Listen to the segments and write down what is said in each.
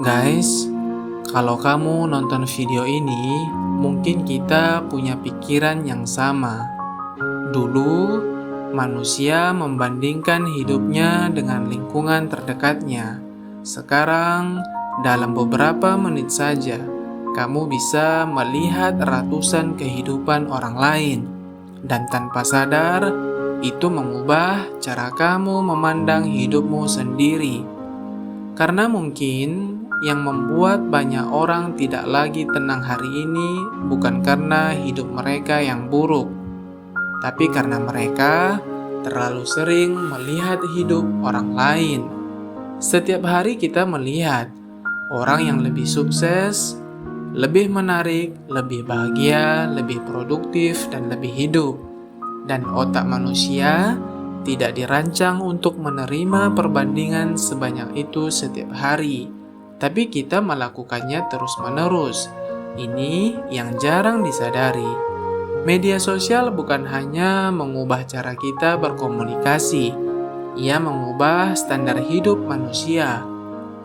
Guys, kalau kamu nonton video ini, mungkin kita punya pikiran yang sama. Dulu, manusia membandingkan hidupnya dengan lingkungan terdekatnya. Sekarang, dalam beberapa menit saja, kamu bisa melihat ratusan kehidupan orang lain. Dan tanpa sadar, itu mengubah cara kamu memandang hidupmu sendiri. Karena mungkin yang membuat banyak orang tidak lagi tenang hari ini bukan karena hidup mereka yang buruk, tapi karena mereka terlalu sering melihat hidup orang lain. Setiap hari kita melihat orang yang lebih sukses, lebih menarik, lebih bahagia, lebih produktif, dan lebih hidup. Dan otak manusia tidak dirancang untuk menerima perbandingan sebanyak itu setiap hari. Tapi kita melakukannya terus-menerus. Ini yang jarang disadari. Media sosial bukan hanya mengubah cara kita berkomunikasi, ia mengubah standar hidup manusia.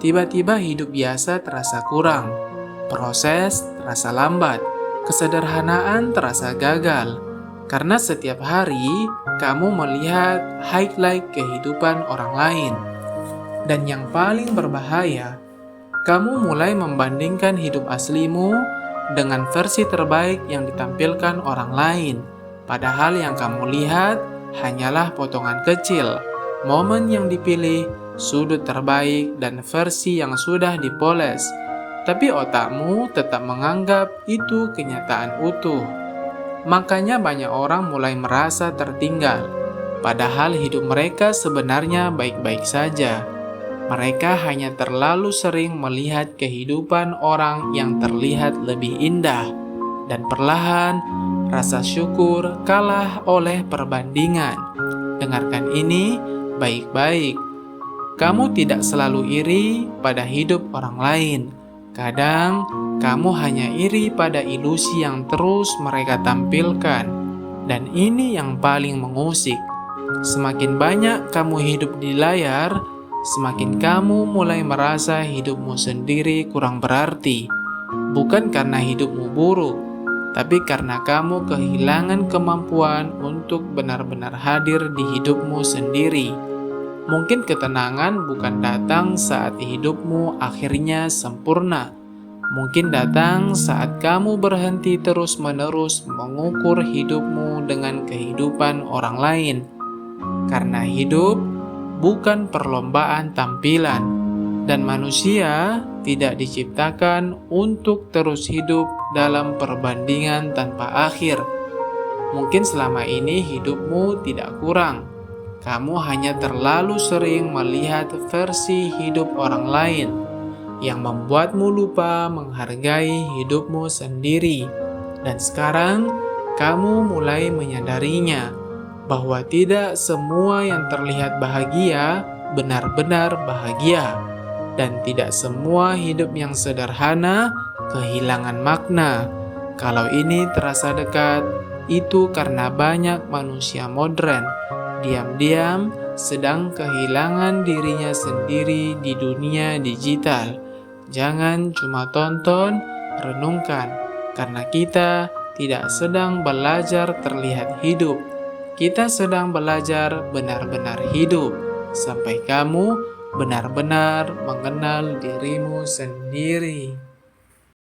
Tiba-tiba hidup biasa terasa kurang, proses terasa lambat, kesederhanaan terasa gagal. Karena setiap hari kamu melihat highlight kehidupan orang lain. Dan yang paling berbahaya, kamu mulai membandingkan hidup aslimu dengan versi terbaik yang ditampilkan orang lain. Padahal yang kamu lihat hanyalah potongan kecil, momen yang dipilih, sudut terbaik, dan versi yang sudah dipoles. Tapi otakmu tetap menganggap itu kenyataan utuh. Makanya banyak orang mulai merasa tertinggal, padahal hidup mereka sebenarnya baik-baik saja. Mereka hanya terlalu sering melihat kehidupan orang yang terlihat lebih indah, dan perlahan rasa syukur kalah oleh perbandingan. Dengarkan ini baik-baik. Kamu tidak selalu iri pada hidup orang lain. Kadang kamu hanya iri pada ilusi yang terus mereka tampilkan. Dan ini yang paling mengusik. Semakin banyak kamu hidup di layar, semakin kamu mulai merasa hidupmu sendiri kurang berarti. Bukan karena hidupmu buruk, tapi karena kamu kehilangan kemampuan untuk benar-benar hadir di hidupmu sendiri. Mungkin ketenangan bukan datang saat hidupmu akhirnya sempurna. Mungkin datang saat kamu berhenti terus-menerus mengukur hidupmu dengan kehidupan orang lain. Karena hidup bukan perlombaan tampilan, dan manusia tidak diciptakan untuk terus hidup dalam perbandingan tanpa akhir. Mungkin selama ini hidupmu tidak kurang. Kamu hanya terlalu sering melihat versi hidup orang lain yang membuatmu lupa menghargai hidupmu sendiri. Dan sekarang kamu mulai menyadarinya bahwa tidak semua yang terlihat bahagia benar-benar bahagia, dan tidak semua hidup yang sederhana kehilangan makna. Kalau ini terasa dekat, itu karena banyak manusia modern diam-diam sedang kehilangan dirinya sendiri di dunia digital. Jangan cuma tonton, renungkan, karena kita tidak sedang belajar terlihat hidup. Kita sedang belajar benar-benar hidup, sampai kamu benar-benar mengenal dirimu sendiri.